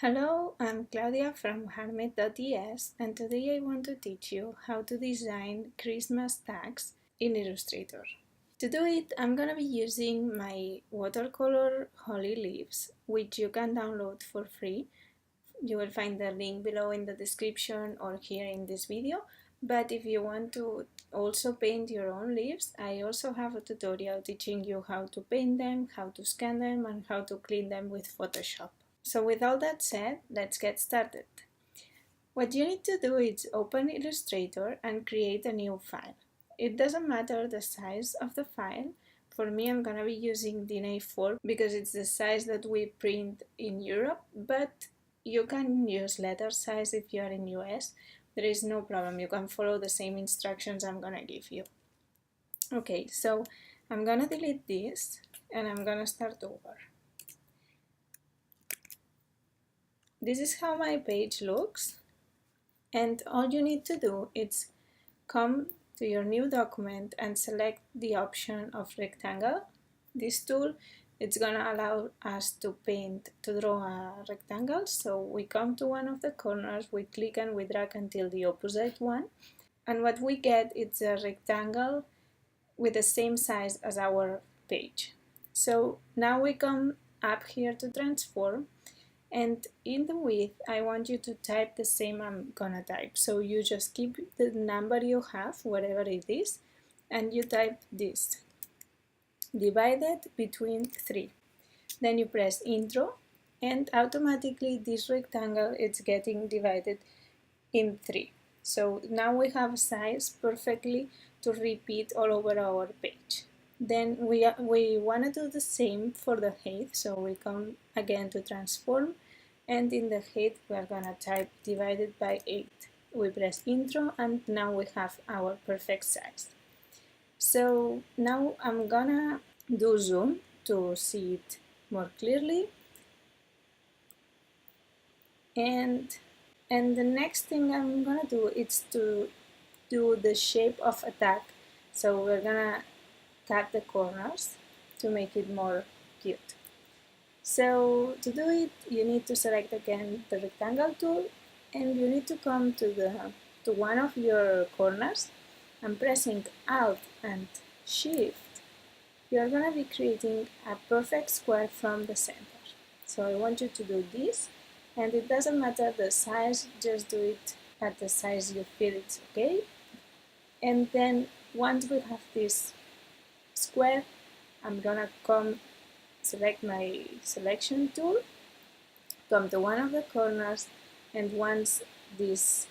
Hello, I'm Claudia from Harmed.es, and today I want to teach you how to design Christmas tags in Illustrator. To do it, I'm gonna be using my watercolor Holly Leaves, which you can download for free. You will find the link below in the description or here in this video. But if you want to also paint your own leaves, I also have a tutorial teaching you how to paint them, how to scan them, and how to clean them with Photoshop. So with all that said, let's get started. What you need to do is open Illustrator and create a new file. It doesn't matter the size of the file. For me, I'm gonna be using DIN A4 because it's the size that we print in Europe, but you can use letter size if you are in US. There is no problem. You can follow the same instructions I'm gonna give you. Okay, so I'm gonna delete this and I'm gonna start over. This is how my page looks, and all you need to do is come to your new document and select the option of rectangle. This tool, it's gonna allow us to draw a rectangle. So we come to one of the corners, we click and we drag until the opposite one, and what we get is a rectangle with the same size as our page. So now we come up here to transform, and in the width, I want you to type the same I'm gonna type. So you just keep the number you have, whatever it is, and you type this, divided between 3. Then you press intro, and automatically this rectangle is getting divided in 3. So now we have a size perfectly to repeat all over our page. Then we want to do the same for the height, so we come again to transform, and in the height we are gonna type divided by 8. We press intro, and now we have our perfect size. So now I'm gonna do zoom to see it more clearly, and the next thing I'm gonna do is to do the shape of a tag. So we're gonna cut the corners to make it more cute. So to do it, you need to select again the rectangle tool, and you need to come to one of your corners, and pressing Alt and Shift, you're gonna be creating a perfect square from the center. So I want you to do this, and it doesn't matter the size, just do it at the size you feel it's okay. And then once we have this square, I'm gonna select my selection tool, come to one of the corners, and once these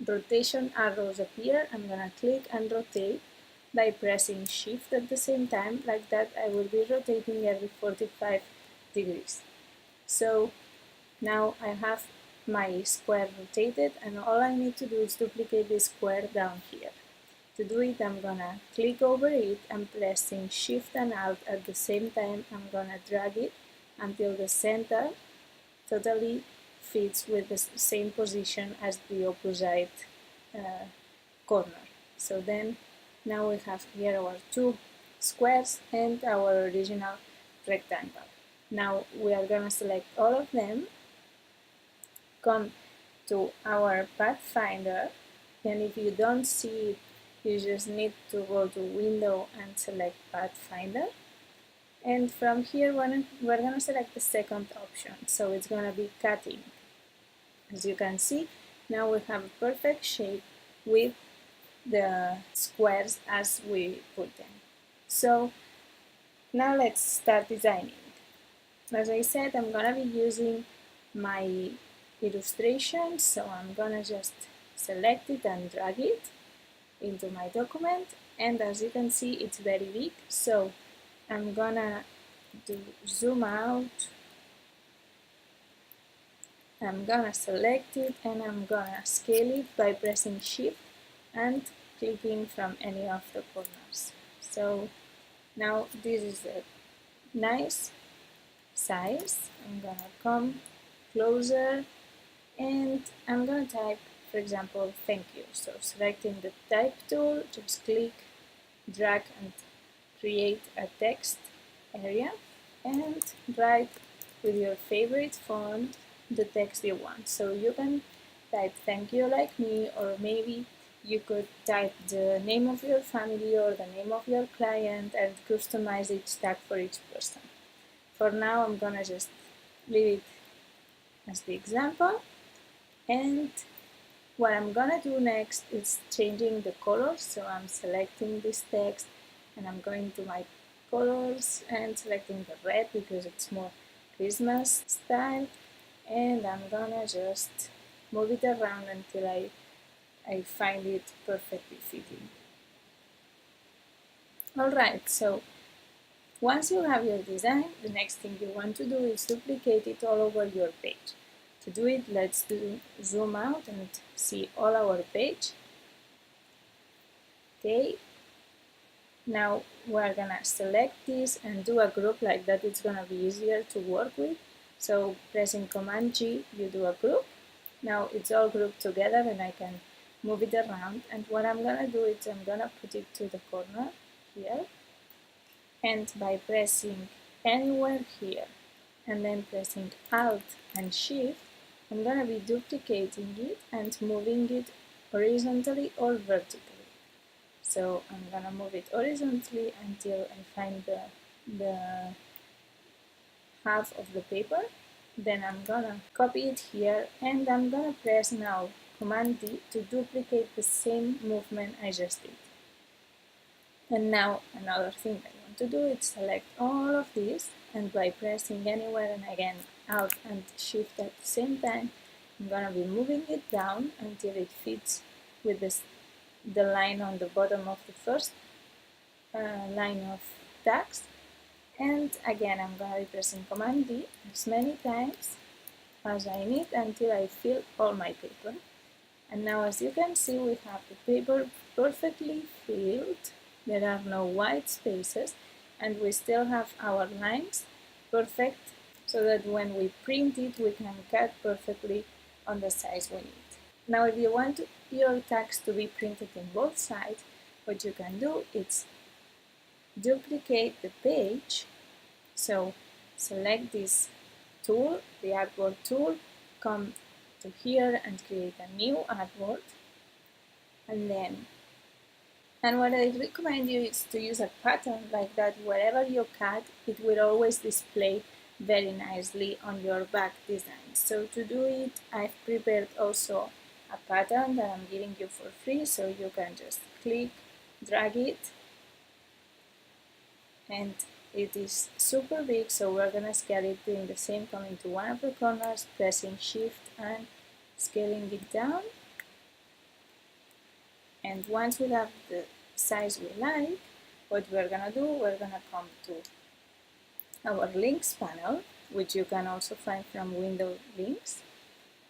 rotation arrows appear, I'm gonna click and rotate by pressing Shift at the same time. Like that, I will be rotating every 45 degrees. So now I have my square rotated, and all I need to do is duplicate this square down here. To do it, I'm gonna click over it and pressing Shift and Alt at the same time, I'm gonna drag it until the center totally fits with the same position as the opposite corner. So then now we have here our two squares and our original rectangle. Now we are gonna select all of them, come to our pathfinder, and if you don't see it, you just need to go to Window and select Pathfinder. And from here, we're going to select the second option. So it's going to be cutting. As you can see, now we have a perfect shape with the squares as we put them. So now let's start designing. As I said, I'm going to be using my illustration. So I'm going to just select it and drag it into my document, and as you can see, it's very big, so I'm gonna zoom out, I'm gonna select it, and I'm gonna scale it by pressing Shift and clicking from any of the corners. So now this is a nice size. I'm gonna come closer, and I'm gonna type, for example, thank you. So selecting the type tool, just click, drag and create a text area, and write with your favorite font the text you want. So you can type "thank you" like me, or maybe you could type the name of your family or the name of your client and customize each tag for each person. For now, I'm gonna just leave it as the example, and what I'm gonna do next is changing the colors. So I'm selecting this text and I'm going to my colors and selecting the red because it's more Christmas style, and I'm gonna just move it around until I find it perfectly fitting. Alright, so once you have your design, the next thing you want to do is duplicate it all over your page. To do it, let's zoom out and see all our page. Okay, now we're gonna select this and do a group like that. It's gonna be easier to work with. So pressing Command G, you do a group. Now it's all grouped together and I can move it around. And what I'm gonna do is I'm gonna put it to the corner here. And by pressing anywhere here and then pressing Alt and Shift, I'm gonna be duplicating it and moving it horizontally or vertically. So I'm gonna move it horizontally until I find the half of the paper. Then I'm gonna copy it here and I'm gonna press now Command D to duplicate the same movement I just did. And now another thing I want to do is select all of these, and by pressing anywhere and again Alt and Shift at the same time, I'm gonna be moving it down until it fits with the line on the bottom of the first line of tags. And again I'm gonna be pressing Command D as many times as I need until I fill all my paper. And now, as you can see, we have the paper perfectly filled. There are no white spaces, and we still have our lines perfect, so that when we print it, we can cut perfectly on the size we need. Now, if you want your text to be printed in both sides, what you can do is duplicate the page. So select this tool, the artboard tool, come to here and create a new artboard, and what I recommend you is to use a pattern like that. Wherever you cut, it will always display very nicely on your back design. So to do it, I've prepared also a pattern that I'm giving you for free, so you can just click, drag it, and it is super big, so we're gonna scale it doing the same, coming to one of the corners, pressing Shift and scaling it down. And once we have the size we like, what we're gonna do, we're gonna come to our links panel, which you can also find from Windows Links.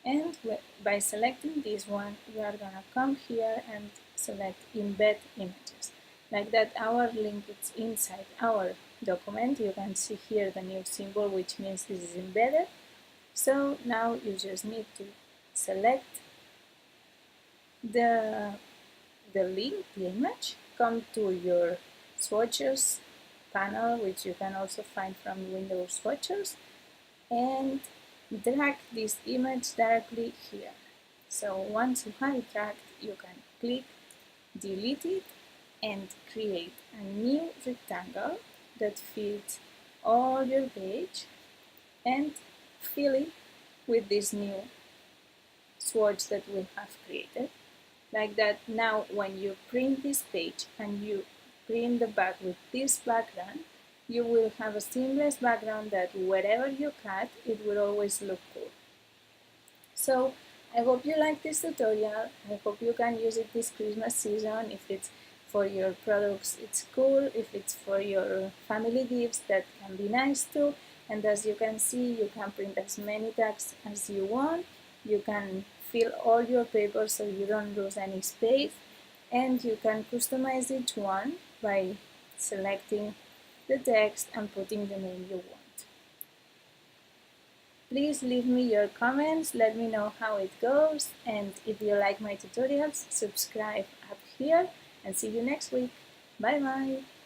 And by selecting this one, we are gonna come here and select Embed Images. Like that, our link is inside our document. You can see here the new symbol, which means this is embedded. So now you just need to select the link, the image, come to your swatches panel, which you can also find from Windows swatches, and drag this image directly here. So once you have it dragged, you can click, delete it, and create a new rectangle that fits all your page and fill it with this new swatch that we have created. Like that, now when you print this page and you print the back with this background, you will have a seamless background that wherever you cut, it will always look cool. So I hope you like this tutorial. I hope you can use it this Christmas season. If it's for your products, it's cool. If it's for your family gifts, that can be nice too. And as you can see, you can print as many tags as you want. You can fill all your paper so you don't lose any space, and you can customize each one by selecting the text and putting the name you want. Please leave me your comments, let me know how it goes, and if you like my tutorials, subscribe up here, and see you next week. Bye bye!